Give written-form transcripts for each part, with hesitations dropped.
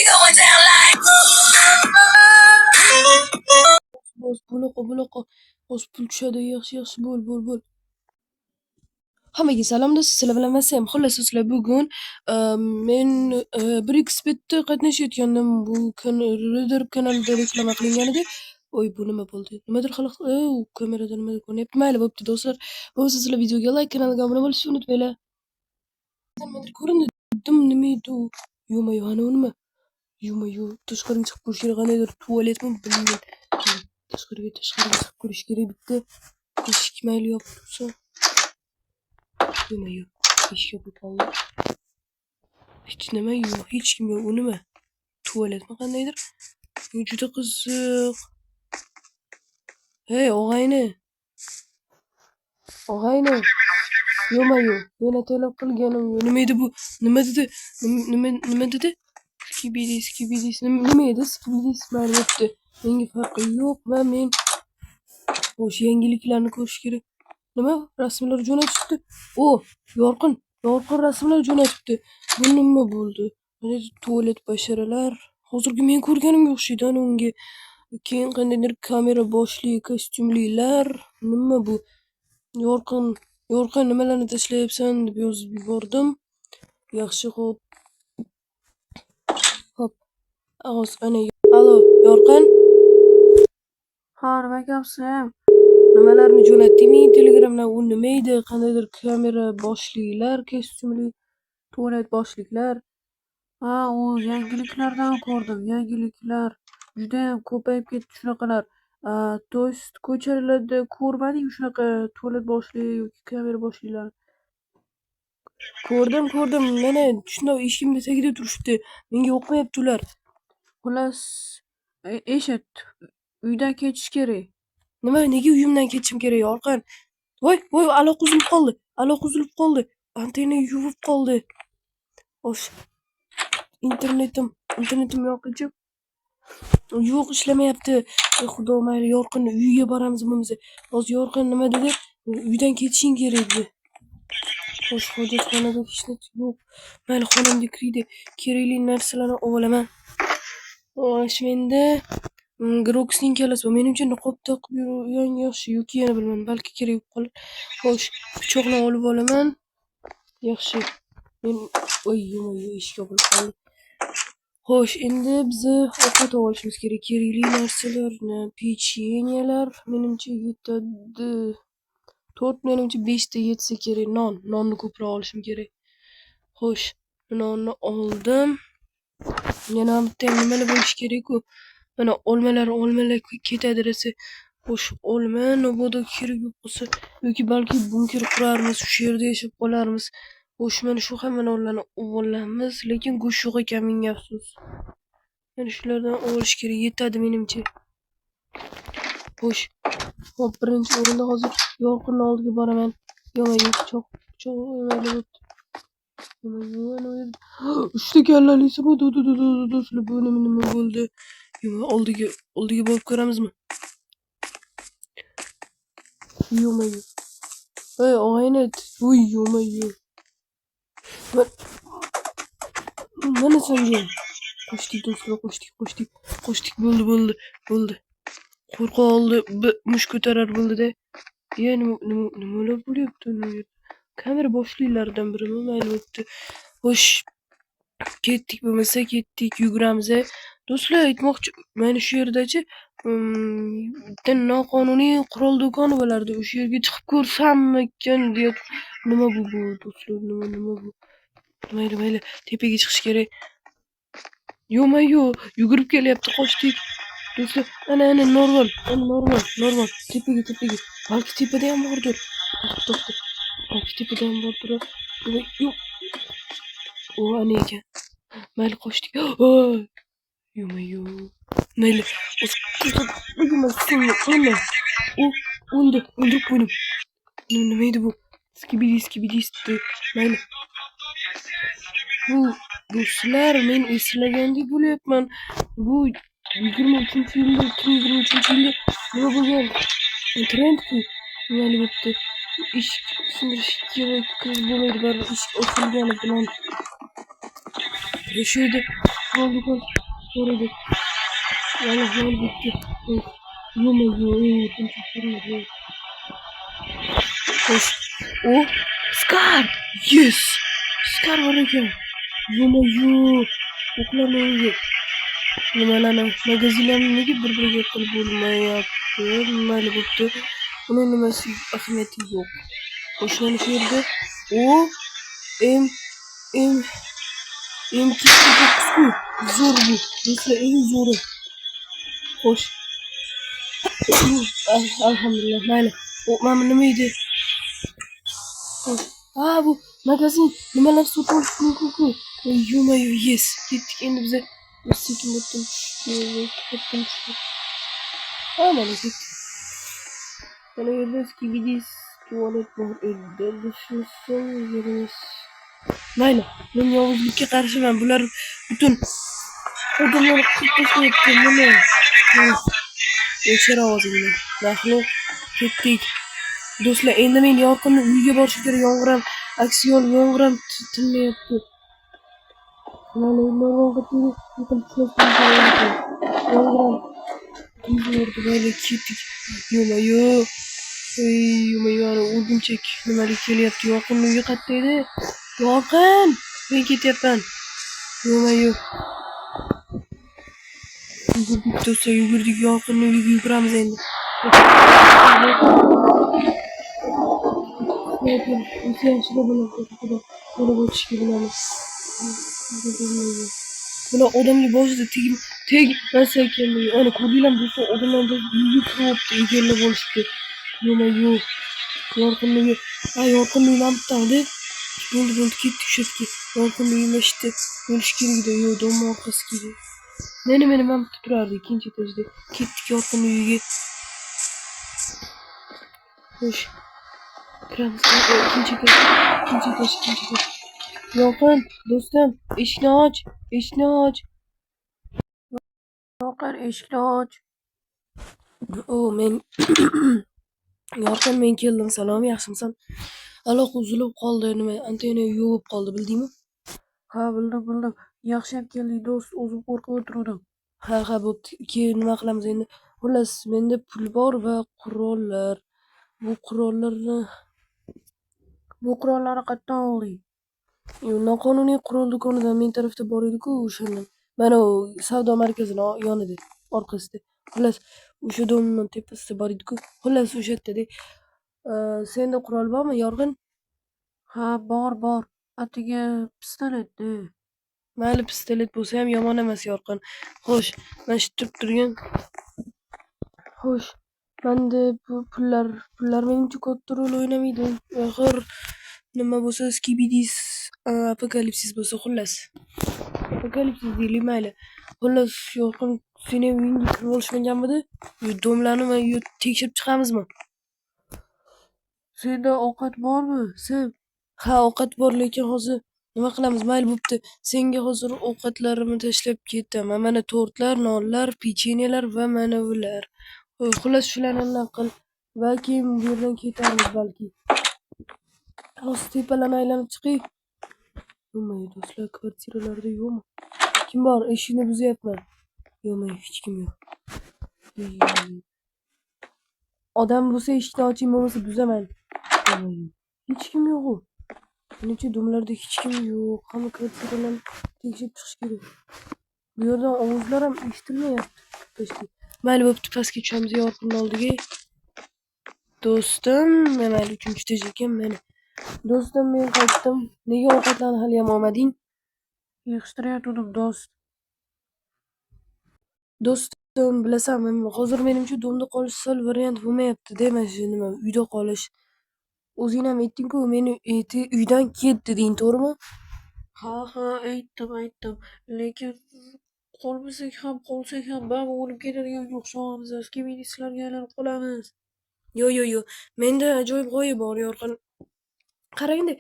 going down like. Boz buloqa. Boz pul tushadi, yaxshi bo'l. Hammaga salom do'stlar, sizlar bilan Masam. Xullas do'stlar, bugun men Brixbetda qatnashayotgandim. Bu Reader kanalida reklama qilingan edi. Voy, bu nima bo'ldi? Nimadir xalaq, kamerada nimadir ko'ryapti. Mayli, bo'pti do'stlar. Bo'lsa sizlar videoga like, kanalga obuna bo'lishni unutmanglar. Nimadir ko'rindi. Nima edi u? Yo'q, ana u nima? Yo'q, tashqariga chiqib ko'rish kerak. Qandaydir tualetmi bilmayman. Tashqariga chiqib ko'rish kerak. Bitta eshik mayli yopib tursa. Yo'q, eshik yopib qoldi. Hech nima yo'q, hech kim yo'q. U nima? Tualetmi qandaydir? Juda qiziq. Hey, og'ayni. Yo'q. Men ataylab qilganim yo'q. Nima edi bu? Nima dedi? Skibidis. Nima edi? Skibidis mayli bo'pti. Menga farqi yo'q va men o'sha yangiliklarni ko'rish kerak. Nima? Rasmlar jo'natishdi. Yorqin rasmlar jo'natibdi. Bu nima bo'ldi? Mana tualet basharalar. Hozirgi men ko'rganimga o'xshaydi ana unga. Keyin qandaydir kamera boshli kostyumlilar. Nima bu? Yorqin nimalarni tashlayapsan deb yozib yubordim. Yaxshi, xo'p. Ana alo, Yorqin. Ha, nima gapsan? Nimalarni jo'natding Telegramdan? U nima edi? Qandaydir kamera boshlilar, kostyumli tualet boshliklar. Ha, u yangiliklardan ko'rdim. Yangiliklar juda ham ko'payib ketdi shunaqalar. To есть ko'chalarda ko'rmading shunaqa tualet boshli yoki kamera boshlilar? Ko'rdim. Mana shundoq eshigimda tagida turishibdi. Menga yoqmayapti ular. Xullas, eshit. Uydan ketish kerak. Nima? Nega uyimdan ketishim kerak, Yorqin? Voy, aloqa uzilib qoldi. Antenna yuvib qoldi. Xo'sh. Internetim yo'q. Yo'q, ishlamayapti. Xudo mayli, Yorqin uyiga boramiz bo'lmasa. Hozir Yorqin nima dedi? Uydan ketishing kerak dedi. Xo'sh, hojatxonada hech narsa yo'q. Mayli, xonamga kirdi. Kerakli narsalarni olaman. Xo'sh, menda Groxning kalasi bor. Menimcha niqob taqib yurgan yaxshi yoki yana bilmadim, balki kerak bo'lib qolar. Xo'sh, pichoqni olib olaman. Yaxshi. Men eshik yopilib qoldi. Xo'sh, endi biz ovqat olishimiz kerak. Kerakli narsalarni, pechenyelar menimcha yetadi. 4 menimcha 5 ta yetsa kerak. Nonni ko'proq olishim kerak. Xo'sh, nonni oldim. Yana bitta nimalar bo'lish kerak-ku? Mana olmalar ketadi desa. Xo'sh, olma mabodo kerak yo'q bo'lsa yoki balki bunker qurarmiz, shu yerda yashab qolarmiz. Xo'sh, mana shu hammalarni olamiz, lekin go'sht yo'q ekan, menga afsus. Mana shulardan olish kerak, yetadi menimcha. Xo'sh. Hop, birinchi o'rinda hozir Yorqinning oldiga boraman. Yo'q, pichoq mayli bo'pti. Uchta kallalisi bu do'stlar, bu nima bo'ldi? Oldiga borib ko'ramizmi? Yo'q. Hey, og'ayni. Yo'q. Mana senga. Qo'shdik do'stlar, qo'shdik. Bo'ldi. Qo'rqa oldi, mush ko'tarar bo'ldi-da. Nimalar bo'lyapti? Kamera boshlilardan birimi? Mayli bo'pti. Xo'sh, ketdik, yuguramiz. Do'stlar, aytmoqchi, mana shu yerdachi bitta noqonuniy qurol do'koni bo'lardi. O'sha yerga chiqib ko'rsammikin deb. Nima bu do'stlar? Nima bu? Mayli, tepaga chiqish kerak. Yo'q, yugurib kelyapti, qochdik. Do'stlar, ana normal. Tepaga. Balki tepada ham bordir. To'xta. Balki tepada ham bordir. Yo'q. Ana ekan. Mayli, qochdik. Yo'q. Mayli. Qilma. O'ldirib qo'ydim. Nima edi bu? Skibidis. Mayli. Bu do'stlar, men eslagandek bo'lyapman. Bu 2023-yilda nima bo'lgan? Trendku. Mayli bo'pti. Ish sindirish kerak bo'lmaydi, baribir ish ochilgani bilan. Shu yerda Oldu koş. Orada. Vallahi yol bitti. Yuma yo. Koş. O. Scar. Yes. Scar var ekan. Yuma yo. O'qlar nega? Nimalarni magazinlarni nega bir-biriga qilib bo'lmayapti? Mayli bo'pti. Uni nimasi ahamiyati yo'q. Qo'shni shu yerda. O. M. M. M2 zo'r bu. Do'stlar eng zo'ri. Xo'sh. Alhamdulillah. Mayli. O mana nima edi? Ha bu magazin nimalar sotish mumkin-ku. Yuma-yu yes. Ketdik endi biza. Sekin o'tdim. Ha mana ketdik. Mana yerda skibidis tualet bor edi. Düşünsün yerimiz. Mayli. Men yovuzlikka qarshiman. Bular butun odamlarni qilib tashlayapti. Nima? O'chir ovozingni. Mahluq ketdik. Do'stlar, endi men yorqinni uyga borishim kerak. Yong'ir aksion yong'ir tinmayapti. Mana ularga yong'ir ketdik. Yuma-yo. Yuma-yo, o'rgimchak nimalik kelyapti. Yorqin uyga qayerda edi? Yorqin! Men ketyapman. Yuma-yo. Yugurdik do'stlar, yugurdik. Yorqinni uyiga yuguramiz endi. O'zi yaxshilab bo'ladi. Bo'lib o'tishga bilamiz. Bular odamga boshida tegmasa ekan. Ana ko'rdinglarmi do'stlar, odamlar uyga kiryapti, egallab olishdi. Yuma-yo. Yorqinni yorqinni lamptadi. Bo'ldi ketdik shu yerga. Yorqinni yumashdi. Bo'lish kerak edi. Yo'q, dom orqasiga edi. Meni ham turardi ikkinchi etajda. Ketdik yorqinni uyiga. Xo'sh. Kiramiz. İkinci etaj. Yorqin, do'stim, eshikni och. Yorqin, eshikni och. Men Yorqin, men keldim. Salom, yaxshimisan? Aloqa uzilib qoldi. Nima, antena yuvib qoldi, bildingmi? Ha, bildim. Yaxshiyam keldik, do'st. O'zim qo'rqib o'tirdim. Ha, bo'pti. Keyin nima qilamiz endi? Xullas, menda pul bor va qurollar. Bu qurollarni qayerdan olding? Noqonuniy qurol do'konidan men tarafda bor edi-ku o'shandan. Mana u savdo markazini yonida, orqasida. Xullas, o'sha domning tepasida bor edi-ku. Xullas, o'sha yerda. Senda qurol bormi, Yorqin? Ha, bor. Atigi pistoletda. Mayli, pistolet bo'lsa ham yomon emas, Yorqin. Xo'sh, mana shu turgan. Xo'sh, menda bu pullar menimcha katta rol o'ynamaydi. Axir nima bo'lsa, skibidis apokalipsis bo'lsa, xullas. Apokalipsis deylik, mayli. Xullas, Yorqin, seni uyingga kirib olishmaganmidi? Domlarni tekshirib chiqamizmi? Senda ovqat bormi? Ha, ovqat bor, lekin hozir nima qilamiz? Mayli, bo'pti. Senga hozir ovqatlarimni tashlab ketaman. Mana tortlar, nonlar, pechenyelar va mana ular. Xullas, shularni qil. Balki bu yerdan ketamiz, balki. Hozir tepalarni aylanib chiqay. Yo'q, do'stlar, kvartiralarda yo'qmi? Kim bor? Eshikni buzyapman. Yo'q, hech kim yo'q. Odam bo'lsa eshikni oching, bo'lmasa buzaman. Hech kim yo'q-ku. Menimcha domlarda hech kim yo'q. Hamma kvartiralarni tekshirib chiqish kerak. Bu yerdan ovozlar ham eshitilmayapti. Mayli, bo'pti, pastga tushamiz Yorqinning oldiga. Do'stim, mana 3-chi etaj ekan, mana. Do'stim, men qaytdim. Nega ovqatlarni hali ham olmading? Yig'ishtirayotgandim, do'st. Do'stim, bilasanmi, hozir menimcha domda qolish sal variant bo'lmayapti-da, mana shu nima, uyda qolish. O'zing ham aytding-ku, meni uydan ket deding, to'g'rimi? Ha, aytdim. Lekin qolsak ham baribir o'lib ketadiganga o'xshaymiz. Skibidislarga aylanib qolamiz. Yo'q. Menda ajoyib g'oya bor, Yorqin. Qarang-da,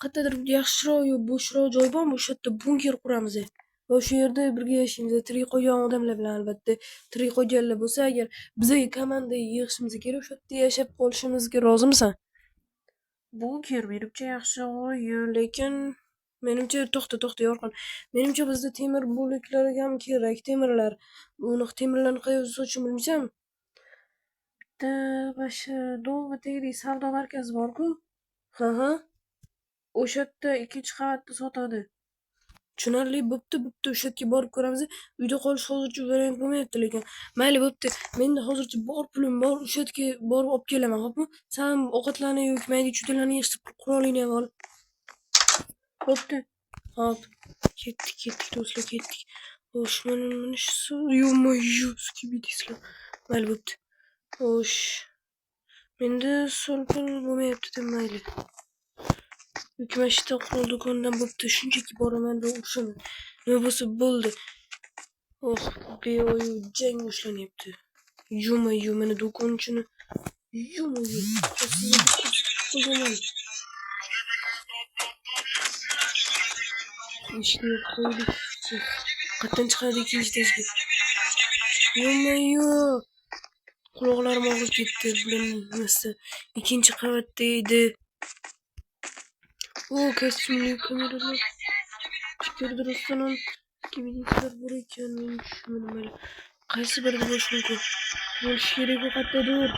qayerdadir yaxshiroq, bo'shroq joy bormi? O'sha yerda bunker quramiz. Va o'sha yerda birga yashaymiz. Tirik qolgan odamlar bilan, albatta. Tirik qolganlar bo'lsa, agar bizga komanda yig'ishimiz kerak, o'sha yerda yashab qolishimizga rozimisan? Bunker menimcha yaxshi g'oya, lekin Menimcha to'xta Yorqin. Menimcha bizda temir bo'laklari ham kerak, temirlar. Uni temirlarni qayerda sotishni bilmaysanmi? Bitta o'sha Dovga tegdik savdo markazi bor-ku. Ha. O'sha yerda ikkinchi qavatda sotadi. Tushunarli bo'pti. O'sha yerga borib ko'ramiz. Uyda qolish hozircha variant bo'lmayapti lekin. Mayli bo'pti. Menda hozircha bor pulim bor. O'sha yerga borib olib kelaman, xo'pmi? Sen ovqatlarni yoki mayda chudalarni yig'ishtirib qurolingni ham ol. Bo'pti. Hop. Ketdik do'stlar, ketdik. Xo'sh, mana shu yo-moyo, skibidislar. Mayli bo'pti. Xo'sh. Menda solpil bo'lmayapti, mayli. Yukmashda qo'l do'kondan bo'pti. Shunchaki boraman va urishaman. Nima bo'lsa bo'ldi. Oh, beo'yu jang boshlanyapti. Yo-moyo, mana do'konchini. Yo-moyo. Eshikni qo'ydik. Qatdan chiqadi ikkinchi tezga. Yo-moyo. Quloqlarim og'rib ketdi. Bilinmasdi. Ikkinchi qavatda edi. O, kostyumli kameralar. Chiqirdi Ruslan. Skibidislar bor ekan. Men tushunmadim. Qaysi birida bo'lish mumkin? Bo'lish kerak bu qayerdadir.